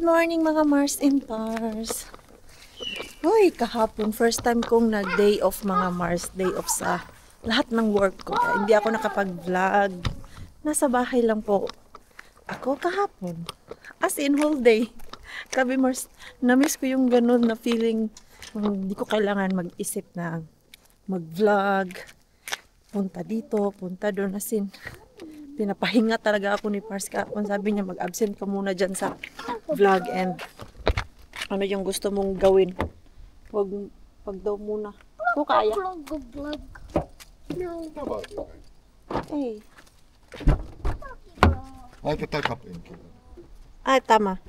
morning mga Mars and Pars. Hoy, kahapon first time kong nag-day off mga Mars, day off sa lahat ng work ko. Kaya hindi ako nakapag-vlog. Nasa bahay lang po ako kahapon. As in whole day. Kabi Mars, na-miss ko yung ganun na feeling. Hindi ko kailangan mag-isip na mag-vlog. Punta dito, punta doon. As in, pinapahinga talaga ako ni Pars kahapon. Sabi niya mag-absent ka muna dyan sa vlog and ano yung gusto mong gawin. Wag daw muna. Kung kaya. Vlog. No. Eh. Laita takapenkille. Ay, tama.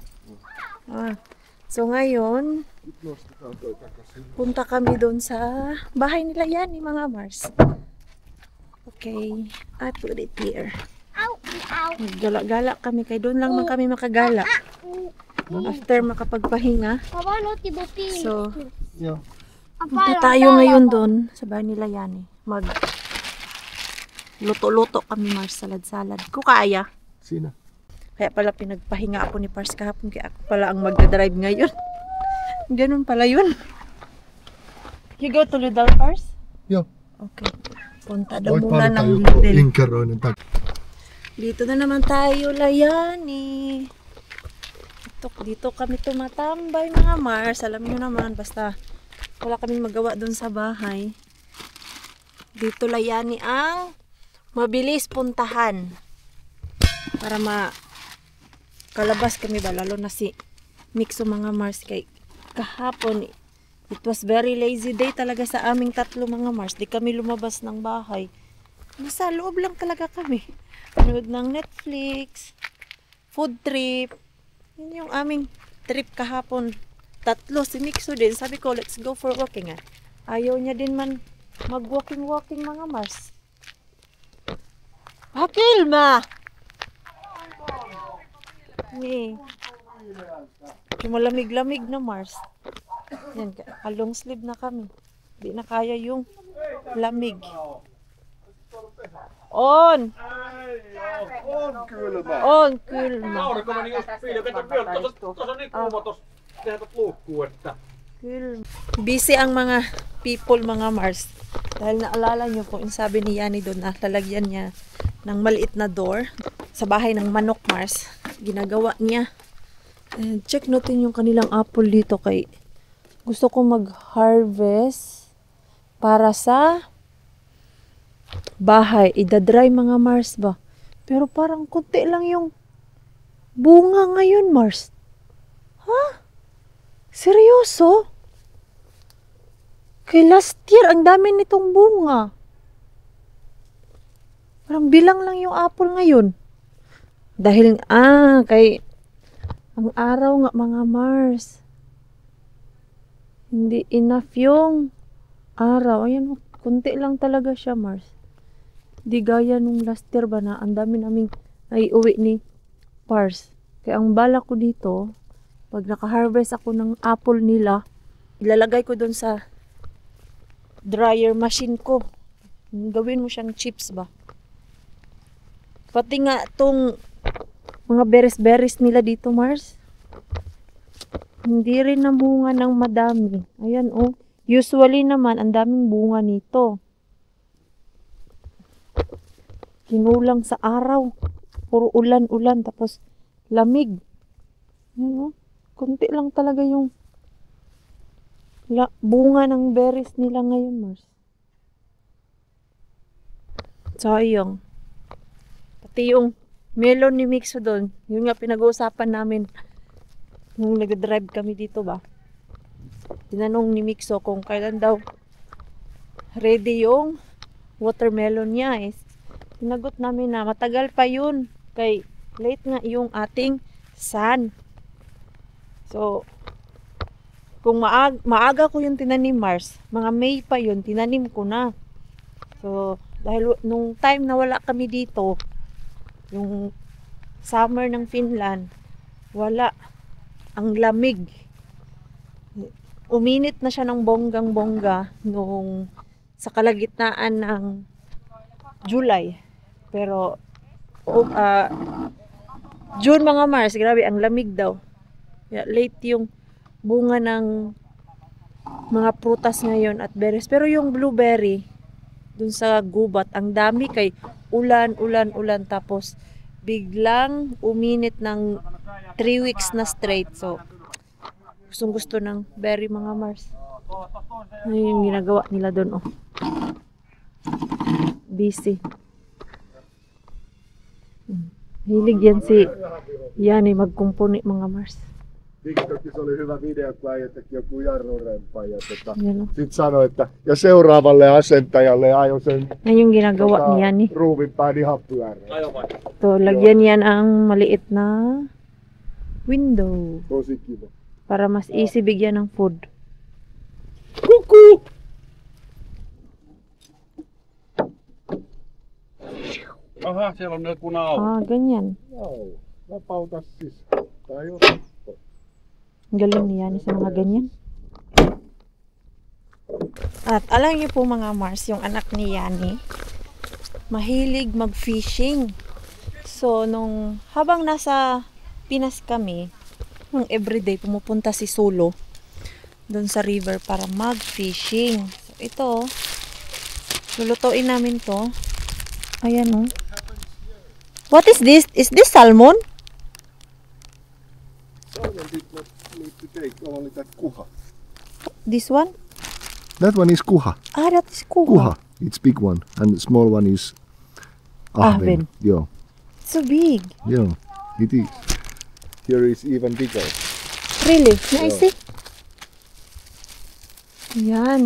So ngayon, Nostetaan toi takaisin. punta kami doon sa bahay nila yan, ni mga Mars. Okay, I put it here. Ow. Gala-gala kami, kay doon lang man kami makagala. After makapagpahinga. Papa, no, tibuti. So, Joo. punta tayo ngayon doon sa bahay nila yan. Mag luto-luto kami, Mars, salad-salad. Kung kaya. Siinä. Kaya pala pinagpahinga ako ni Pars kahapon, kaya ako pala ang magdadrive ngayon. Ganun pala yun. You go to Lidl, Pars? Joo. Okay. Punta daw Voit muna palata ng joku Lidl. inkeroinen tak. Dito na naman tayo, Layani. Dito kami tumatambay, mga Mars. Alam niyo naman, basta wala kaming magawa doon sa bahay. Dito, Layani, ang mabilis puntahan. Para kalabas kami ba, lalo na si Mixo, mga Mars. Kay kahapon, it was very lazy day talaga sa aming tatlo, mga Mars. Di kami lumabas ng bahay. Nasa loob lang talaga kami. Panood ng Netflix, food trip. Yun yung aming trip kahapon. Tatlo, si Mixo din. Sabi ko, let's go for walking. Ayaw niya din man mag-walking, mga Mars. Hakil ma! Yung malamig-lamig na, Mars. Yan, long sleeve na kami. Di na kaya yung lamig. On! On kylmä. On, kylmä. Aurinko meni just pilvetä myötä. Tuossa on niin kuuma tossa. Tehdään tot luukkuu, että... Kylmä. Busy ang mga people, mga Mars. Dahil naalala nyo po, yung sabi ni Yani doon na lalagyan niya ng maliit na door sa bahay ng manok, Mars. Ginagawa niya. And check natin yung kanilang apple dito kay gusto ko mag-harvest para sa bahay. Idadry, mga Mars ba? Pero parang konti lang yung bunga ngayon, Mars. Ha? Seryoso? Kay last year, ang dami nitong bunga. Parang bilang lang yung apple ngayon. Dahil, kay ang araw nga, mga Mars. Hindi enough yung araw. Ayan, kunti lang talaga siya, Mars. Di gaya nung last year ba na ang dami naming naiuwi ni Pars. Kaya ang bala ko dito, pag naka-harvest ako ng apple nila, ilalagay ko doon sa dryer machine ko. Gawin mo siyang chips ba? Pati nga tong mga berries nila dito, Mars. Hindi rin namunga ng madami. Ayan, oh. Usually naman, ang daming bunga nito. Kinulang sa araw. Puro ulan-ulan. Tapos, lamig. Ayan, oh. Kunti lang talaga yung bunga ng berries nila ngayon, Mars. Sayang. Pati yung melon ni Mixo doon. Yun nga pinag-uusapan namin nung nag-drive kami dito ba. Tinanong ni Mixo kung kailan daw ready yung watermelon niya. Sinagot namin na matagal pa yun. Kay late nga yung ating sun. So, kung maaga ko yung tinanim, Mars, mga May pa yun, tinanim ko na. So, dahil nung time na wala kami dito, yung summer ng Finland, wala. Ang lamig. Uminit na siya ng bonggang-bongga nung sa kalagitnaan ng July. Pero June, mga Mars, grabe, ang lamig daw. Kaya late yung bunga ng mga prutas ngayon at berries. Pero yung blueberry, dun sa gubat, ang dami kay ulan. Tapos biglang uminit ng 3 weeks na straight. So, gustong gusto ng berry mga Mars. Ano yung ginagawa nila doon, oh. Busy. Hilig yan si Yani magkumpuni mga Mars. TikTokissa oli hyvä video, kun äijä teki joku jarrurempaa ja Yan, oh. sit sanoi, että ja seuraavalle asentajalle ajo sen Yan yung ginagawa ni Yani. ruuvinpään ihan pyörään. Ajo vai? So, lagyan yan ang maliit na window Tosi kiva. para mas easy bigyan ng food. Kuku! Aha, siellä on joku nauha. Ah, ganyan. Joo, vapauta siis. Tai jo. Ang galing ni Yani sa mga ganyan. At alam niyo po mga Mars, yung anak ni Yani, mahilig mag-fishing. So, habang nasa Pinas kami, nung everyday pumupunta si Solo doon sa river para mag-fishing. So, ito, lulutuin namin to. Ayan, oh. What is this? Is this salmon? Salmon did not need to take only that kuha. This one? That one is kuha. Ah, that is kuha. Kuha. It's big one. And the small one is Ahven. Joo. So big. Joo. It is. Here is even bigger. Really? May I Yeah. see? Yan.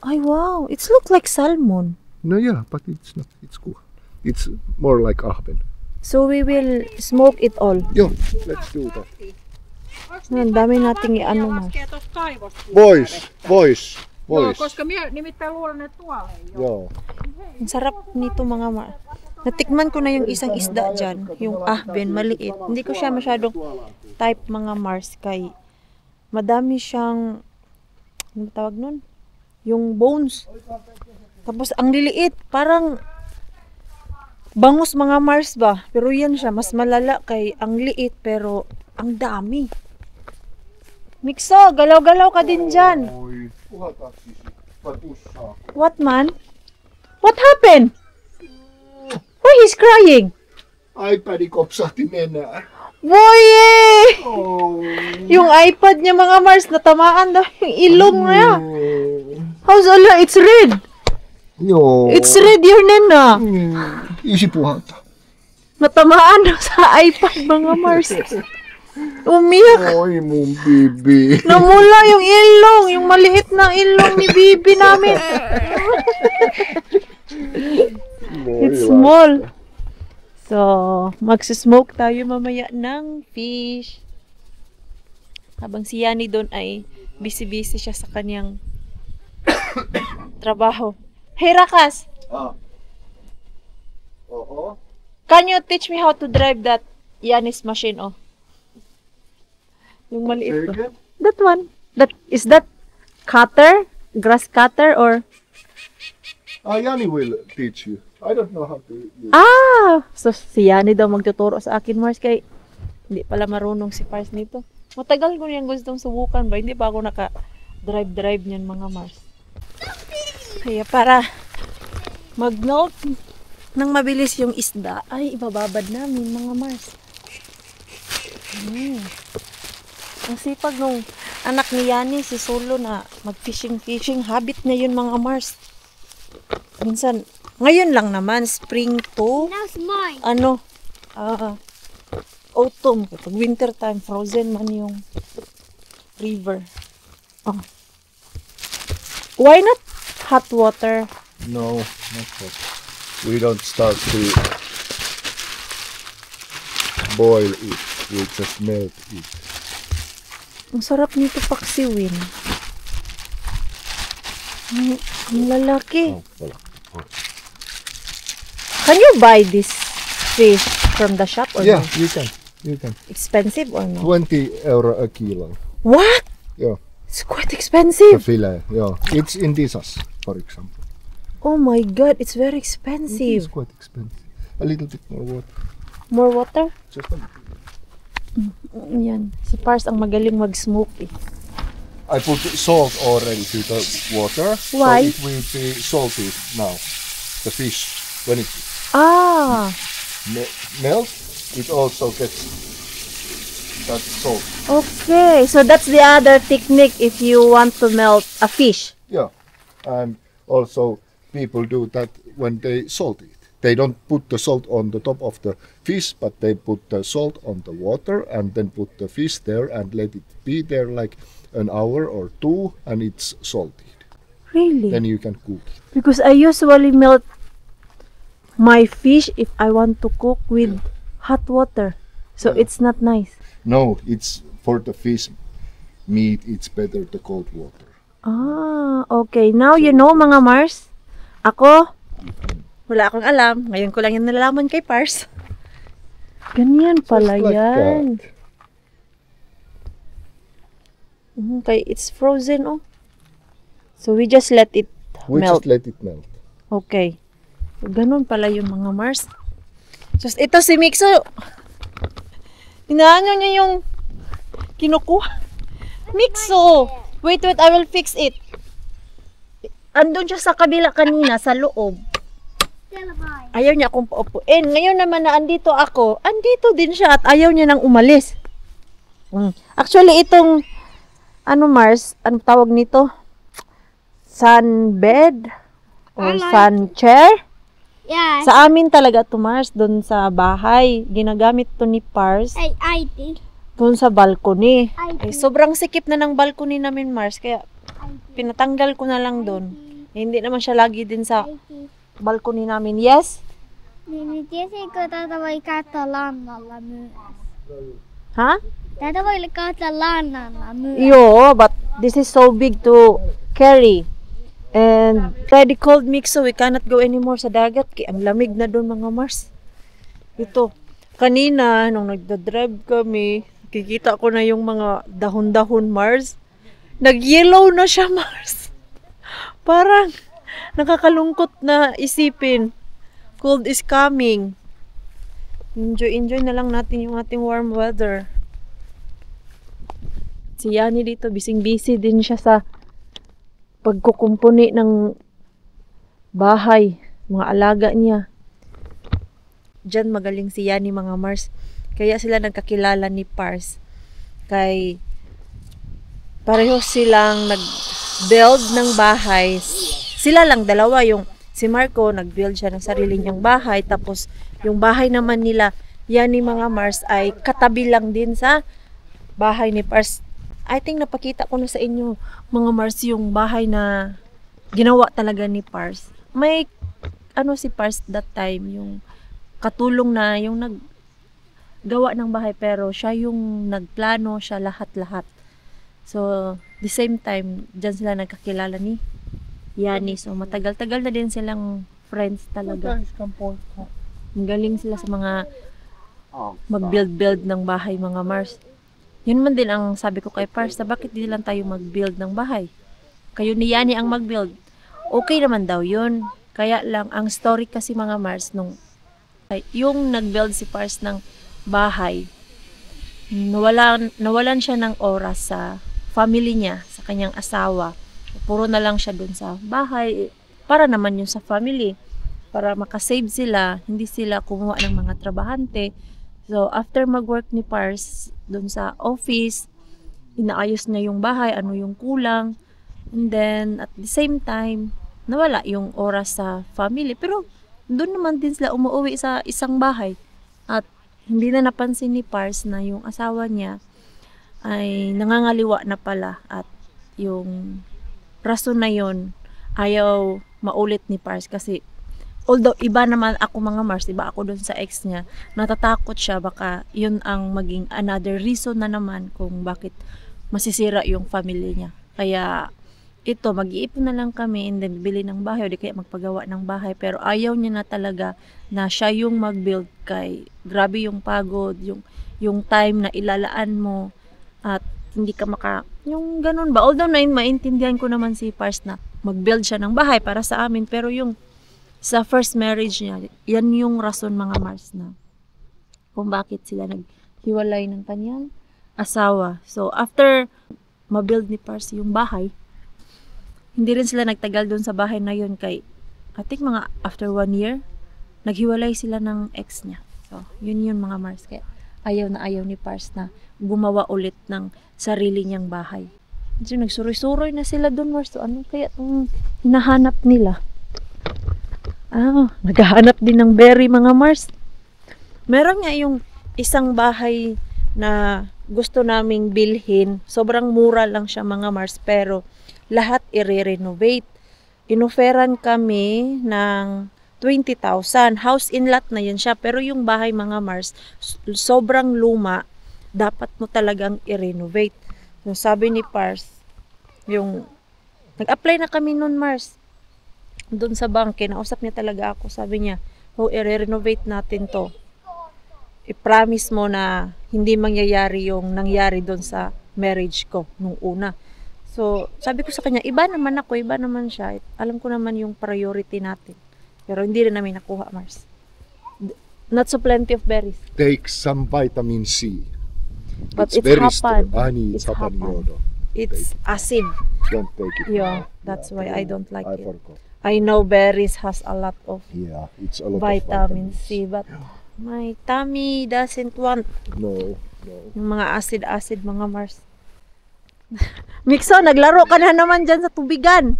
Ay, wow. It looks like salmon. No, yeah, but it's not. It's kuha. It's more like ahven. So we will smoke it all. Joo, let's do that. Ang dami nating i-ano mo. Vois. Koska minä nimittäin luulen, että tuolla ei ole. Joo. Ang sarap nito mga Natikman ko na yung isang isda dyan. Yung ahben, maliit. Hindi ko siya masyadong type mga Mars kay madami siyang, ano tawag nun? Yung bones. Tapos ang liliit, parang bangus mga Mars ba? Pero yan siya, mas malala kay ang liit pero ang dami. Mikso, galaw-galaw ka din dyan. Oi, puhataan siis. Vai pussaa. What man? What happened? Why he's crying? iPadi kopsahti nenää. Boy! Oh. Yung iPad niya mga Mars, natamaan daw yung ilong niya. How's ala? It's red. Joo. It's red your nena. Isi puhaltaa. Natamaan daw sa iPad mga Mars. Umiyak. Oi mun bibi. Namula yung ilong. Yung maliit na ilong ni Bibi namin. It's small. So, magsismoke tayo mamaya ng fish. Habang si Yani doon ay busy-busy siya sa kanyang trabaho. Hey Rakas, Oo. can you teach me how to drive that Yanis machine? Oh, yung maliit ko. That one. Is that cutter? Grass cutter or? Jani will teach you. I don't know how to use. Ah! So si Yani daw magtuturo sa akin, Mars, kay hindi pala marunong si Pars nito. Matagal ko niyang gustong subukan ba? Hindi pa ako naka-drive niyan mga Mars. Kaya para mag-note nang mabilis yung isda, ay ibababad namin mga Mars. Ang sipag nung anak ni Yani, si Solo na mag-fishing. Habit na yun mga Mars. Minsan, ngayon lang naman, spring to, That's mine. autumn. Kapag winter time, frozen man yung river. Oh. Why not hot water? No, not that. We don't start to boil it. We just melt it. Ang sarap nito paksiwin. Ang lalaki. Wala. Can you buy this fish from the shop or Yeah, no? you can. You can. Expensive or no? 20 euro a kilo. What? Yeah. It's quite The expensive. fillet. Yeah. It's in Disas, for example. Oh my god, it's very It is expensive. quite expensive. A little bit more water. More water? Just a little. Yan. Si Pars ang magaling mag-smoke eh. I put salt already to the water. Why? So it will be salty now. The fish, when it Ah, melts, it also gets that salt. okay. So that's the other technique if you want to melt a fish. Yeah. And also people do that when they salt it. They don't put the salt on the top of the fish, but they put the salt on the water and then put the fish there and let it be there like an hour or two, and it's salted. Really? Then you can cook it. Because I usually melt my fish if I want to cook with hot water. So it's not nice. No, it's for the fish meat, it's better the cold water. Ah, okay. Now you know mga Mars. Ako, wala akong alam. Ngayon ko lang yung nalalaman kay Pars. Ganyan pala Just like yan. that. Okay, it's frozen oh. So we just let it We melt. just let it melt. Okay. So, ganun pala yung mga Mars. So, ito si Mixo. Inaano niya yung kinukuha. Mixo! Wait, I will fix it. Andun siya sa kabila kanina, sa loob. Ayaw niya akong paupuin. Ngayon naman na andito ako, andito din siya at ayaw niya nang umalis. Actually, itong, Mars, ano tawag nito? Sunbed? Or sun chair? Yeah. Sa amin talaga to Mars, doon sa bahay. Ginagamit to ni Pars I did. doon sa balcony. I Eh, sobrang sikip na ng balcony namin Mars, kaya pinatanggal ko na lang doon. Eh, hindi naman siya lagi din sa balcony namin. Yes? Niin tiesikö tätä voi käyttää lannalla myös? Ha? Tätä voi käyttää lannalla myös. Yo, but this is so big to carry. And already cold mix, so we cannot go anymore sa dagat. Kaya ang lamig na doon mga Mars. Ito, kanina, nung nagda-drive kami, kikita ko na yung mga dahon-dahon Mars. Nag-yellow na siya Mars. Parang nakakalungkot na isipin. Cold is coming. Enjoy na lang natin yung ating warm weather. Si Yani dito, busy din siya sa pagkukumpuni ng bahay, mga alaga niya. Diyan magaling si Yani mga Mars. Kaya sila nagkakilala ni Pars. Kay pareho silang nag-build ng bahay. Sila lang dalawa, yung si Marco nag-build siya ng sarili niyang bahay, tapos yung bahay naman nila, Yani mga Mars, ay katabi lang din sa bahay ni Pars. I think napakita ko na sa inyo mga Mars yung bahay na ginawa talaga ni Pars. May si Pars that time, yung katulong na yung naggawa ng bahay, pero siya yung nagplano, siya lahat-lahat. So, the same time, dyan sila nagkakilala ni Yani. So, matagal-tagal na din silang friends talaga. Magaling sila sa mga mag-build ng bahay mga Mars. Yun man din ang sabi ko kay Pars, bakit di lang tayo mag-build ng bahay? Kayo ni Yani ang mag-build. Okay naman daw yun. Kaya lang, ang story kasi mga Mars, yung nag-build si Pars ng bahay, nawalan siya ng oras sa family niya, sa kanyang asawa. Puro na lang siya dun sa bahay, para naman yun sa family. Para makasave sila, hindi sila kumuha ng mga trabahante. So, after mag-work ni Pars dun sa office, inaayos niya yung bahay, ano yung kulang. And then, at the same time, nawala yung oras sa family. Pero, dun naman din sila umuwi sa isang bahay. At hindi na napansin ni Pars na yung asawa niya ay nangangaliwa na pala. At yung rason na yun, ayaw maulit ni Pars kasi although iba naman ako mga Mars, iba ako dun sa ex niya, natatakot siya baka yun ang maging another reason na naman kung bakit masisira yung family niya. Kaya ito, mag-iipon na lang kami and then bili ng bahay o di kaya magpagawa ng bahay, pero ayaw niya na talaga na siya yung mag-build kay grabe yung pagod, yung time na ilalaan mo at hindi ka yung ganun ba. Although maintindihan ko naman si Pars na mag-build siya ng bahay para sa amin, pero yung sa first marriage niya, yan yung rason mga Mars na kung bakit sila hiwalay ng kanyang asawa. So, after mabuild ni Pars yung bahay, hindi rin sila nagtagal doon sa bahay na yun kay, I think mga after 1 year, naghiwalay sila ng ex niya. So, yun mga Mars. Kaya ayaw na ayaw ni Pars na gumawa ulit ng sarili niyang bahay. So, nagsuroy-suroy na sila doon, Mars. So, ano kaya itong hinahanap nila? Naghahanap din ng berry, mga Mars. Meron nga yung isang bahay na gusto naming bilhin. Sobrang mura lang siya, mga Mars, pero lahat i-renovate. Inoferan kami ng 20,000. House in lot na yun siya. Pero yung bahay, mga Mars, sobrang luma. Dapat mo talagang i-renovate. So, sabi ni Pars, nag-apply na kami nun, Mars. Doon sa bank, kinausap niya talaga ako. Sabi niya, i-renovate natin to. I-promise mo na hindi mangyayari yung nangyari doon sa marriage ko nung una. So, sabi ko sa kanya, iba naman ako, iba naman siya. Alam ko naman yung priority natin. Pero hindi rin namin nakuha, Mars. Not so plenty of berries. Take some vitamin C. But it's very hapan. Honey, It's it's hapan. hapan. It's acid. Don't take it. Yeah, that's why I don't like I it. forgot. I know berries has a lot of Yeah, it's a lot vitamin of vitamins. C, but my tummy doesn't want No. yung mga acid-acid, mga Mars. Mixo, naglaro ka na naman dyan sa tubigan.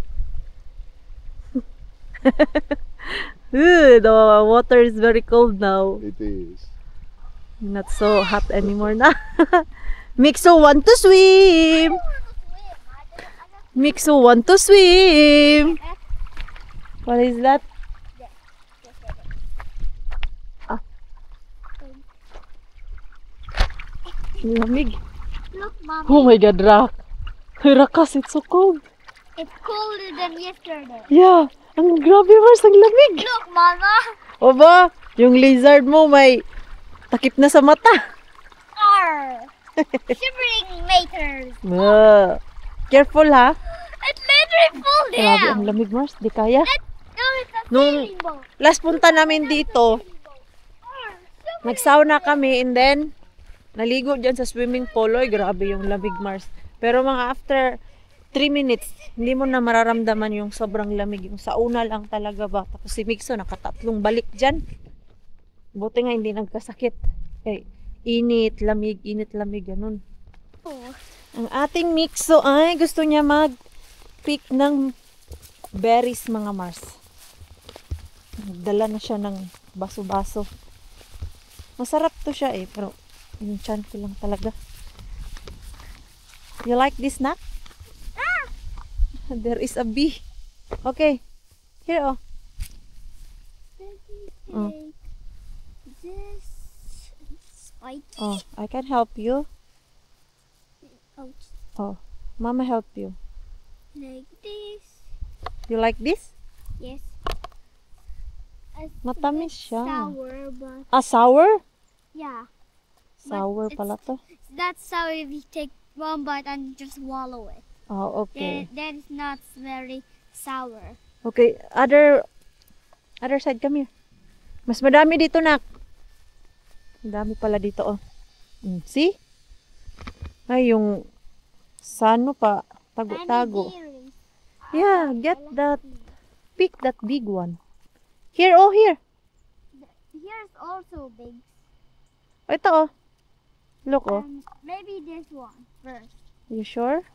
The water is very cold now. It is. Not so hot anymore na. Mixo want to swim. Mixo want to swim. What is that? Lamig. Look, Mom. Oh my God, Rak. Rakas, it's so cold. It's colder than yesterday. Yeah, ang grabe, Mars, ang lamig. Look, Mama. O ba, yung lizard mo may takip na sa mata. Arr. Shivering meters. Careful, ha? It's literally full Grabe, down. ang lamig, Mars. Di kaya. No, it's a Nung sailing boat. last punta namin dito, nagsauna kami and then naligo dyan sa swimming pool. Oy, grabe yung lamig, Mars. Pero mga after 3 minutes, hindi mo na mararamdaman yung sobrang lamig. Yung sauna lang talaga ba. Tapos si Mixo, nakatatlong balik dyan. Buti nga hindi nagkasakit. Okay. Init, lamig, ganun. Ang ating Mixo ay gusto niya mag-pick ng berries, mga Mars. Nagdala na siya ng baso-baso. Masarap to siya pero yung chan ko lang talaga. You like this nut? There is a bee. Okay. Here, oh. Oh. This spike. Oh, I can help you. Ouch. Oh, Mama help you. Like this. You like this? Yes. Matamis siya. Sour, but Sour? yeah. Sour it's- pala to. That's sour if you take one bite and just swallow it. Oh, okay. Then it's not very sour. Okay, other side, come here. Mas madami dito, nak. Ang dami pala dito, oh. See? Ay, yung sano pa, tago-tago. Berries. Yeah, get that. Pick that big one. Here, oh, here. Here's also big. Oh, ito, oh. Look, oh. Maybe this one first. You sure?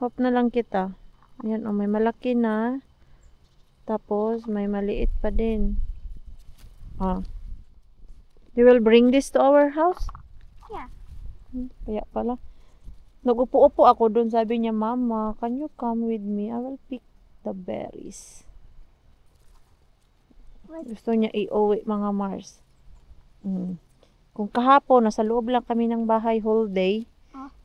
Hope na lang kita. Ayan, oh, may malaki na. Tapos, may maliit pa din. Ah. You will bring this to our house? Yeah. Kaya pala. Nag-upo-upo ako doon. Sabi niya, Mama, can you come with me? I will pick the berries. Gusto niya i-uwi, mga Mars. Kung kahapon, nasa loob lang kami ng bahay whole day.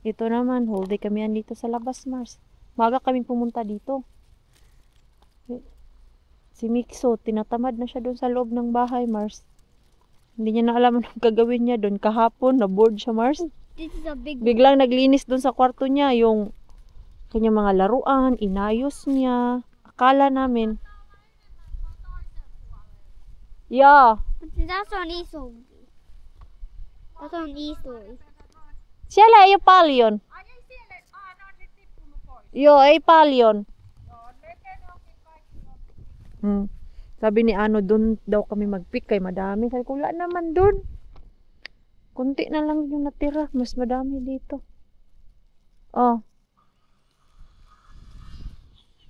Ito naman, whole day kami andito sa labas, Mars. Maga kaming pumunta dito. Si Mixo, tinatamad na siya doon sa loob ng bahay, Mars. Hindi niya na alam anong gagawin niya doon. Kahapon, na-bored siya, Mars. This is a big one. Biglang naglinis doon sa kwarto niya. Yung kanyang mga laruan, inayos niya. Akala namin. Yeah. But that one is so big. Tässä on istuin. Siellä ei ole paljon. Ai ei siellä, ne on sitten tippunut pois. Joo, ei paljon. Joo, ne onkin kaikki. Sabi ni ano, doon daw kami mag-pick kay madami. Sabi ko, wala naman doon. Kunti na lang yung natira. Mas madami dito. Oh.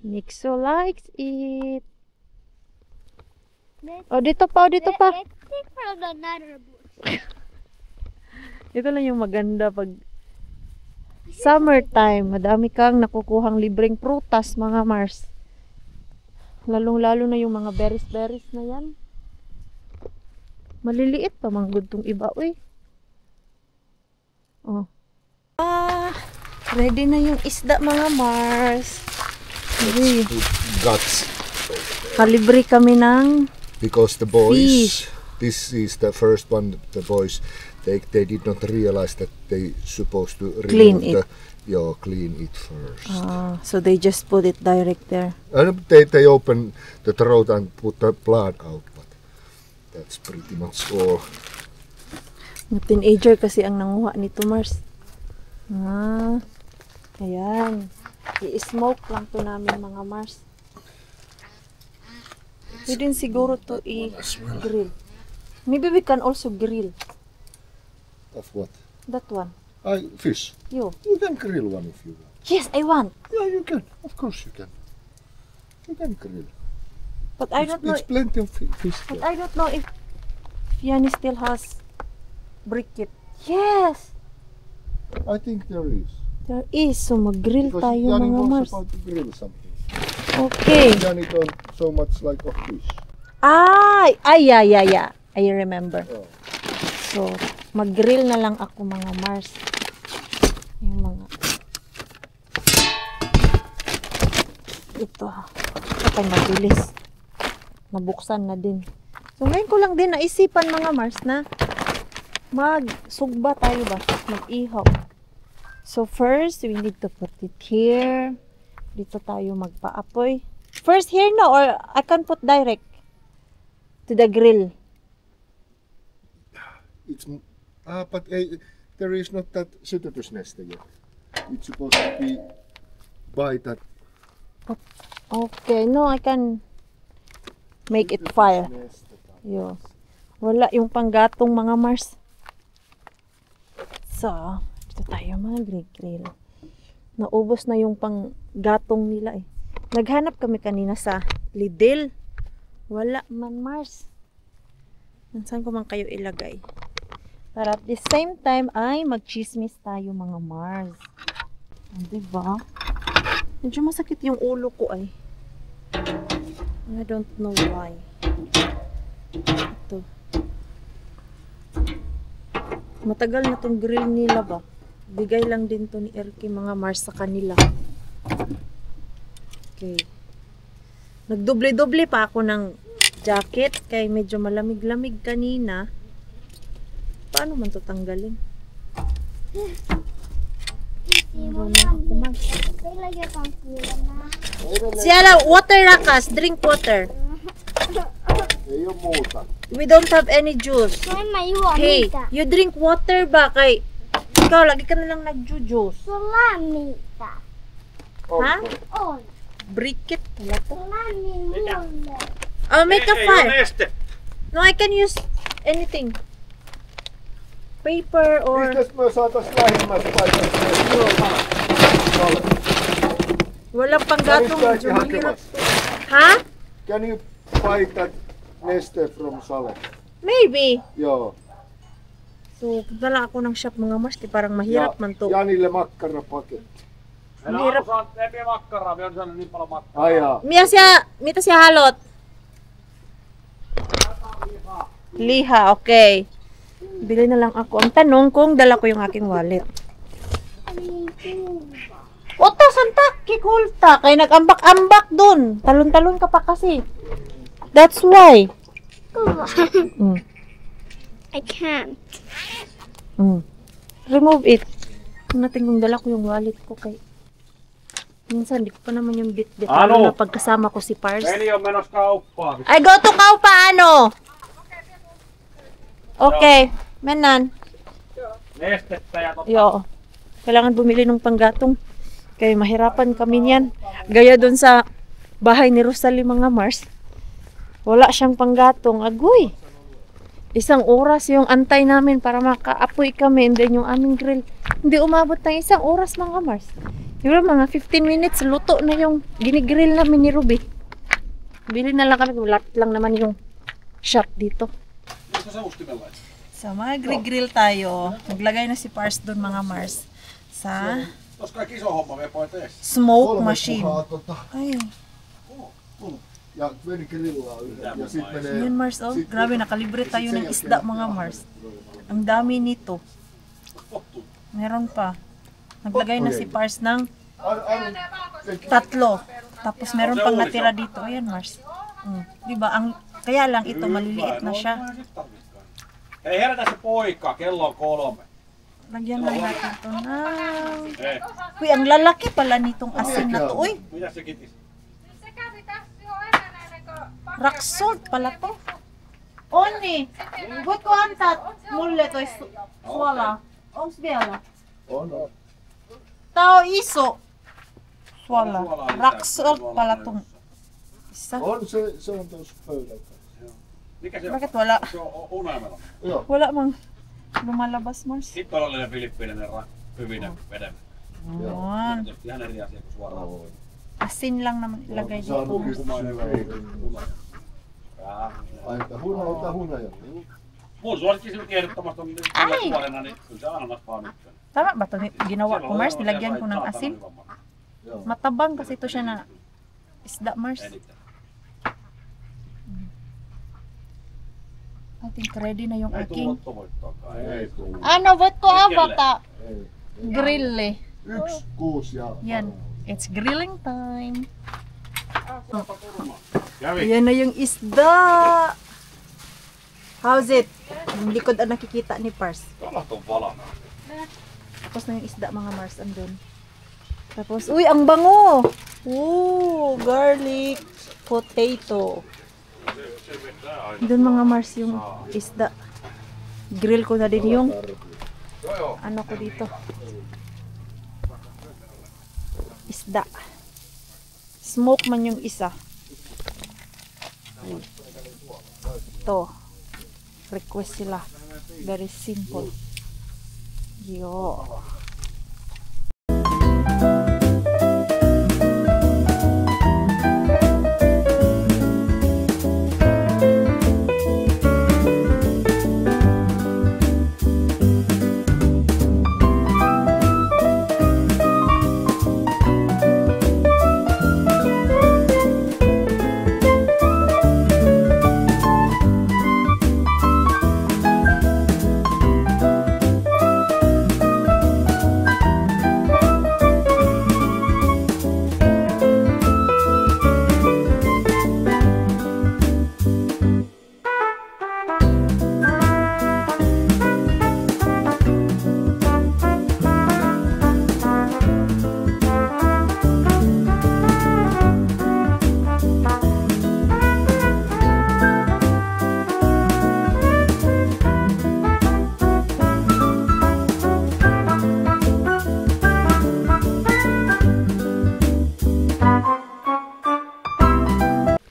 Nixo likes it. Oh, dito pa, dito pa. Let's take from another bush. Ito lang yung maganda pag summertime. Madami kang nakukuhang libreng prutas, mga Mars. Lalong-lalo na yung mga berries na yan. Maliliit pa mga gudtong iba, uy. Oh. Ready na yung isda, mga Mars. Uy, Guts. kalibre kami ng Because the boys, fish. this is the first one, the boys, they did not realize that they supposed to Clean remove clean it first. So they just put it direct there. And they open the throat and put the blood out, but that's pretty much all. Yung teenager kasi ang nanguha nito, Mars. Ayan. I-smoke lang to namin, mga Mars. Pwede siguro to i-grill. Maybe we can also grill. Of what? That one. Fish. You. You can grill one if you want. Yes, I want. Yeah, you can. Of course you can. You can grill. But I don't know. It's plenty of fish But there. I don't know if Yanni still has briquette. Yes, I think there is. there is. So mag-grill Because tayo, Yanni mga was Mars. about to grill something. Okay. Yanni don't so much like of fish. Yeah. I remember. Oh. So, mag-grill na lang ako, mga Mars. Yung mga... Ito. Ito mabilis. Nabuksan na din. So, ngayon ko lang din naisipan, mga Mars, na magsugba tayo ba? Mag-ihaw. So, first, we need to put it here. Dito tayo magpa-apoy. First here na, or I can put direct to the grill. It's but there is not that syttytysneste yet. It's supposed to be by that. Okay, no, I can make it fire. Yo. Wala yung panggatong, mga Mars. So, dito tayo mag-grill. Naubos na yung panggatong nila eh. Naghanap kami kanina sa Lidl. Wala man, Mars. Saan ko man kayo ilagay? Para at the same time ay mag-chismis tayo, mga Mars. Diba? Medyo masakit yung ulo ko ay. I don't know why. Ito. Matagal na tong grill nila ba? Bigay lang din to ni Erky, mga Mars, sa kanila. Okay. Nagdoble-doble pa ako ng jacket kay medyo malamig-lamig kanina. Paano man to tanggalin? Meron na ako, Mars. Ilagay pang sila na. Siala, water rakas. Drink water. Ei oo muuta. We don't have any juice. Mamma juo Hey, mitä? you drink water ba? Kay ikaw, lagi ka na lang nag-juice. Sulla mitä? Ha? On. Briquet. Wala to. Lämmin mulle. I'll make a Ei oo fire. neste. No, I can use anything. Paper or... Mistäs me saatais lähimmästä paikasta? Walang panggatong. Kävitkö Medyo mahirap. hakemassa? Ha? Can you buy that neste from Sale? Maybe. Joo. So, punta lang ako ng shop, mga Mars. Parang mahirap man to. Janille makkarapaketti. Meillä Hirap. Anu saa, ei vie makkaraa, me on saanut niin paljon makkaraa. Ai jaa. Mitä siya halot? Liha, okay. Bili na lang ako. Ang tanong kung dala ko yung aking wallet. Oto, santa, kikulta. Kaya nag-ambak-ambak dun. Talon-talon ka pa kasi. That's why. Mm. I can't. Remove it. Natin kung dala ko yung wallet ko kay... Minsan, di ko pa naman yung bit-bit. Ano? Lalo na pagkasama ko si Pars. Veli on menossa kauppaan. I go to Kaupa, ano? Okay, menan. Nestettä ja Yo. Kailangan bumili ng panggatong. Kaya mahirapan kami niyan. Gaya doon sa bahay ni Rosalie mga Mars. Wala siyang panggatong. Agoy! 1 oras yung antay namin para makaapoy kami. And then yung aming grill. Hindi umabot ng 1 oras mga Mars. Diba mga 15 minutes luto na yung ginigrill namin ni Ruby. Bili na lang kami. Wala lang naman yung shop dito. So mag-grill tayo. Maglagay na si Pars doon mga Mars. Sa Tos kaikki iso homma me poin tees. smoke machine. Ay, Ja Gwen grillaa yhden. Ja sit menee... yun Mars oh. Grabe, nakalibre tayo ng isda mga Mars. Ang dami nito. Meron pa. Naglagay na si Pars ng 3. Tapos meron pang natira dito. Ayan Mars. Diba? Kaya lang ito, maliliit na siya. Hei herätä se poika, kello on 3. Lagyan lang natin ito na. Hei, Uy, ang lalaki pala nitong asin na to. Uy, mitä se kitis? Se kävi tässä jo ennen ennen kuin rock salt pala to. Onni, voitko antaa mulle toi suolaa? Onks vielä? On. Tää on iso suola. Rock salt pala tong isa. On se on tuossa pöydällä. Mikä se on? Bakit wala? Se on unelmella. Joo. Wala mang lumalabas, Mars. Sitten oli ne filippiininen hyvinen vedemmä. Ayan. Tietysti ihan eri asia kuin suoraan. Asin lang naman ilagay dito. Saanut just syödä. Jaa. Ai, että ota hunaja. Mun suosikki sinun ehdottomasti on kyllä suorana, niin kyllä se ananas vaan ykkönen. Tama ba ito? Ginawa ko, Mars. Nilagyan ko ng asin. Joo. Matabang kasi ito siya na isda, Mars. I think ready na yung Ei aking. tullut voittoakaan. Ei tullut. Ano, voitko avata? Ei. Grill eh. 1, 6 ja... Yan. It's grilling time. Kävi. Ayan na yung isda. How's it? Yung likod ang nakikita ni Pars. Kalat on valana. Tapos na yung isda mga Mars andun. Tapos, uy, ang bango! Ooh, garlic potato. Doon mga Mars yung isda. Grill ko na din yung ano ko dito. Isda. Smoke man yung isa. Ito. Request sila. Very simple. Yo.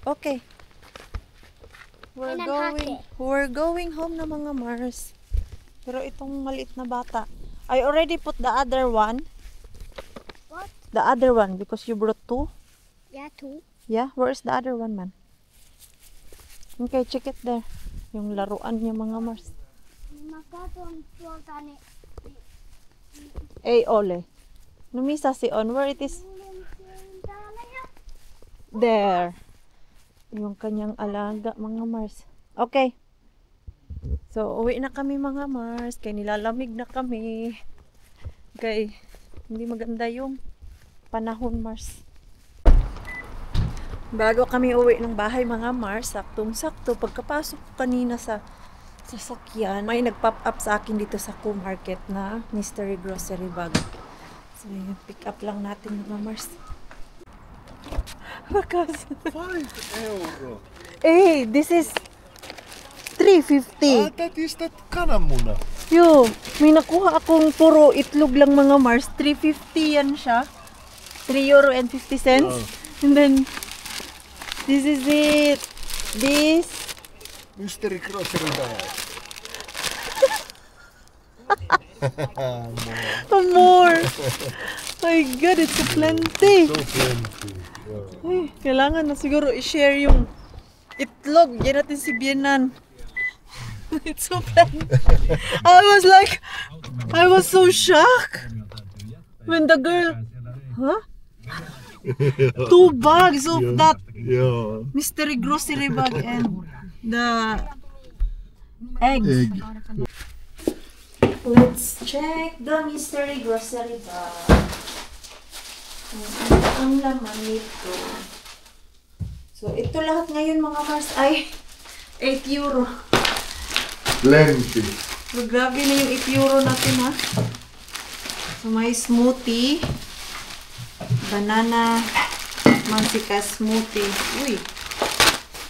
Okay. We're going home na mga Mars. Pero itong maliit na bata. I already put the other one. What? The other one because you brought 2. Yeah, 2. Yeah, where's the other one, man? Okay, check it there. Yung laruan niya mga Mars. Mä katson tuolta, niin Ei ole. No missä se on? Where it is? kuulin täällä ja There. Yung kanyang alaga, mga Mars. Okay. So, uwi na kami mga Mars. Kaya nilalamig na kami. Okay. Hindi maganda yung panahon, Mars. Bago kami uwi ng bahay mga Mars, saktong-sakto, pagkapasok ko kanina sa sasakyan, may nag-pop up sa akin dito sa Co-Market na mystery grocery bag. So, yun, pick up lang natin mga Mars. Wakas. 5 euro. Hey, this is 350. That is that kananmuna. Yo, may nakuha akong puro itlog lang mga Mars. 3.50 yan siya. €3.50. And then, this is it. This. Mystery grocery bag. More. My God, it's so plenty. So plenty. Yeah. Ay, kailangan na siguro i-share yung itlog. Yan natin si Bienan. It's so plenty. I was so shocked when the girl, huh? 2 bags of that Yeah. mystery grocery bag and the eggs. Egg. Let's check the mystery grocery bag. Ang laman nito. So, ito lahat ngayon mga Mars ay €8. Plenty. So, grabe na yung €8 natin ha. So, may smoothie. Banana mantika smoothie. Uy,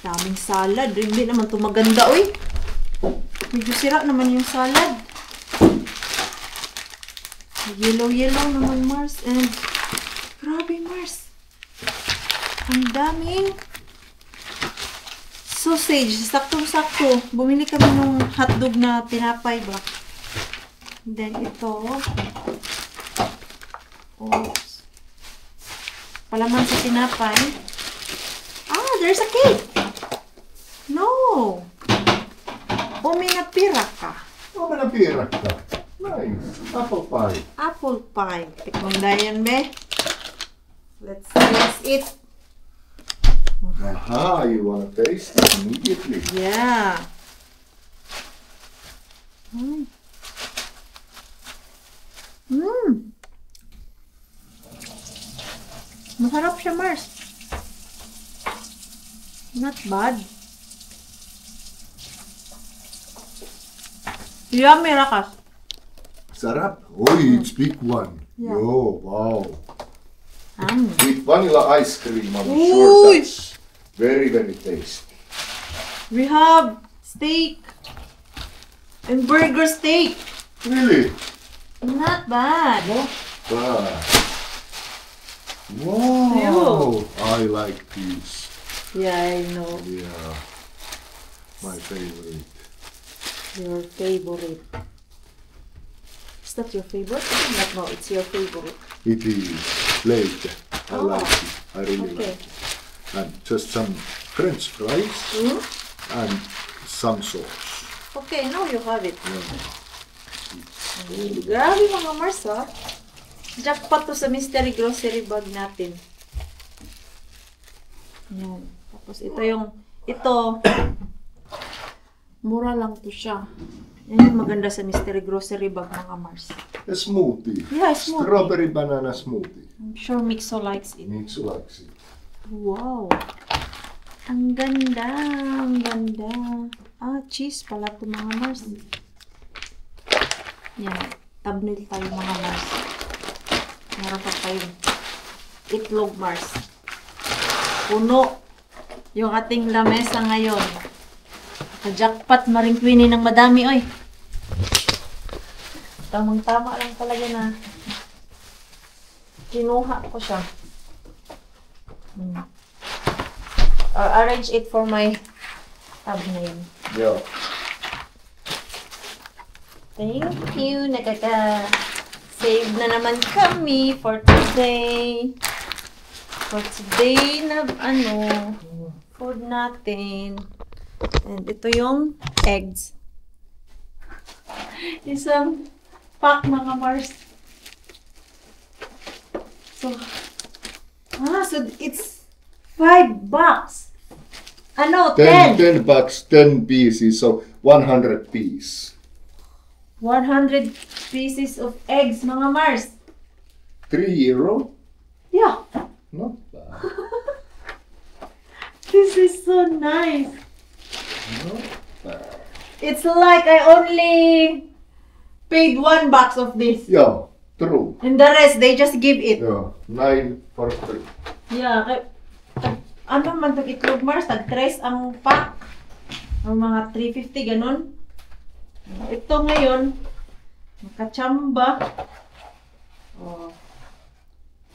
daming salad. Hindi naman ito maganda, uy. Medyo sira naman yung salad. Yellow naman, Mars. And, grabe, Mars. Ang daming sausage. Saktong-sakto. Bumili kami ng hotdog na tinapay ba. And then, ito. Oops. Palaman sa tinapay. Ah, there's a cake. No. Uminapira ka. Oh, manapira ka. Nice. Apple pie. Apple pie. Tikman na yan, be. Let's taste it. Aha, you wanna taste it immediately. Yeah. Masarap siya, Mars. Not bad. Yummy, Rakas. Sarap. Oh, it's big one. Yeah. Yo, wow. Mm. With vanilla ice cream, I'm Ooh. sure that's very, very tasty. We have steak and burger steak. Really? Not bad. Wow. Wow. I like these. Yeah, I know. Yeah. My favorite. Your favorite. Is that your favorite? No, it's your favorite. It is later. I Oh. like it. I really Okay. like it. And just some French fries Hmm? and some sauce. Okay, now you have it. Yeah. Grabe mga Mars, ha? Jackpot to sa mystery grocery bag natin. Yan. Tapos ito, mura lang to siya. Yan yung maganda sa mystery grocery bag mga Mars. A smoothie. Yeah, smoothie. Strawberry banana smoothie. I'm sure Mixo likes it. Mix likes it. Wow. Ang ganda, ang ganda. Ah, cheese pala to mga Mars. Yan. Thumbnail tayo mga Mars. Meron pa tayong itlog Mars. Puno yung ating lamesa ngayon. Jackpot maring Queenie ng madami, oy. Tamang-tama lang talaga na kinuha ko siya. Arrange it for my thumbnail. Yeah. Thank you. Nakaka-save na naman kami for today. For today na food natin. And ito yung eggs. Isang pack mga Mars. So it's $5. 10. 10 bucks, 10 pieces, so 100 piece. 100 pieces of eggs, mga Mars. €3? Yeah. Not bad. This is so nice. Not bad. It's like I only paid $1 of this. Yeah, true. And the rest, they just give it. Yeah, 9 for 3. Yeah. Ano man itong itlog, Mars? Tag-3 ang pack. Ang mga 350, ganun. Ito ngayon, Makachamba. Oh.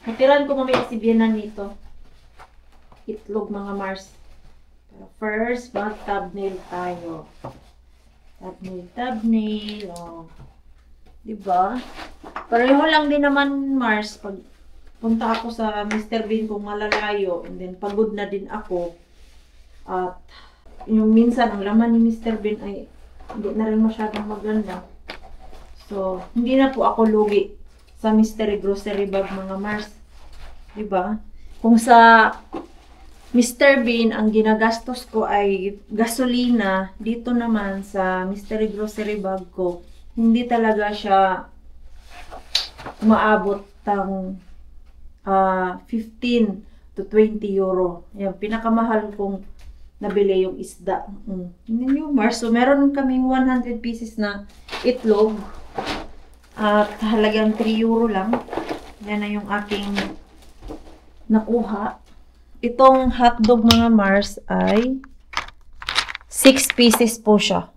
Natiran ko mamaya si Bianan dito. Itlog mga Mars. Pero first, mag-thumbnail tayo. Thumbnail. Oh. Diba? Pareho lang din naman, Mars. Pag punta ako sa Mr. Bean kung malalayo, and then pagod na din ako. At yung minsan, ang laman ni Mr. Bean ay hindi na rin masyadong maganda. So, hindi na po ako lugi sa mystery grocery bag mga Mars. Diba? Kung sa Mr. Bean, ang ginagastos ko ay gasolina, dito naman sa mystery grocery bag ko, hindi talaga siya umaabot ng 15 to 20 euro. Yan, pinakamahal kong nabili yung isda. Yun yung Mars. So, meron kaming 100 pieces na itlog. At halagang 3 euro lang. Yan na yung aking nakuha. Itong hotdog mga Mars ay 6 pieces po siya.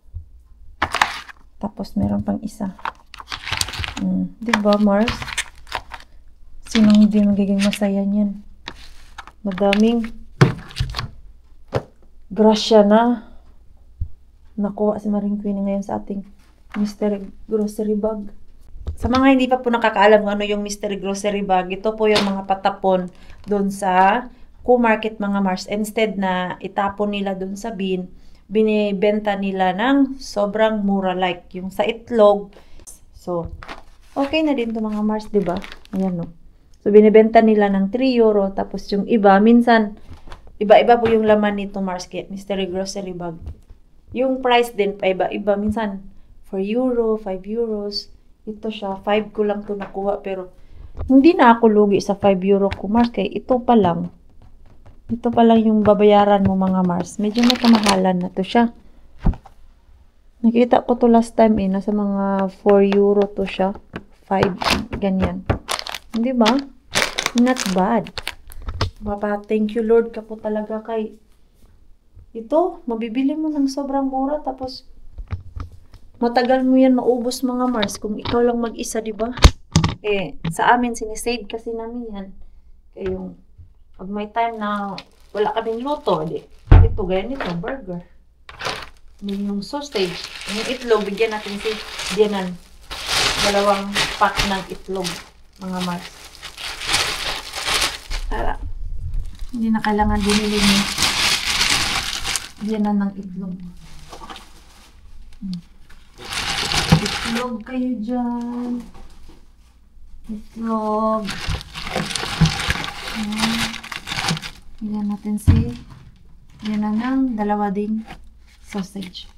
Tapos meron pang isa. Diba Mars? Sinong hindi magiging masaya niyan? Madaming grasya na nakuha si Maring Queen ngayon sa ating mystery grocery bag. Sa mga hindi pa po nakakaalam kung ano yung mystery grocery bag, ito po yung mga patapon doon sa Q-Market mga Mars. Instead na itapon nila doon sa bin, binibenta nila ng sobrang mura, like yung sa itlog. So, okay na din to mga Mars, diba? Ayan no. So, binibenta nila ng 3 euro. Tapos yung iba, minsan, iba-iba po yung laman nito Mars, kaya mystery grocery bag. Yung price din, iba-iba. Minsan, 4 euro, 5 euros. Ito siya, 5 ko lang to nakuha. Pero, hindi na ako lugi sa 5 euro ko Mars, kaya ito pa lang. Ito pa lang yung babayaran mo mga Mars. Medyo may kamahalan na to siya. Nakita ko to last time nasa mga 4 euro to siya. 5, ganyan. Hindi ba? Not bad. Papa, thank you Lord ka po talaga kay ito. Mabibili mo ng sobrang mura tapos matagal mo yan maubos mga Mars kung ikaw lang mag-isa, di ba? Sa amin sinisave kasi namin yan. Kaya yung pag may time na wala kaming luto, ito ganyan ito, burger. Yung sausage, yung itlog, bigyan natin si Dianan. 2 pack ng itlog, mga Mars. Para hindi na kailangan binili ni Dianan ng itlog. Itlog kayo dyan. Itlog. Bigyan natin si Dianan ng 2 ding sausage.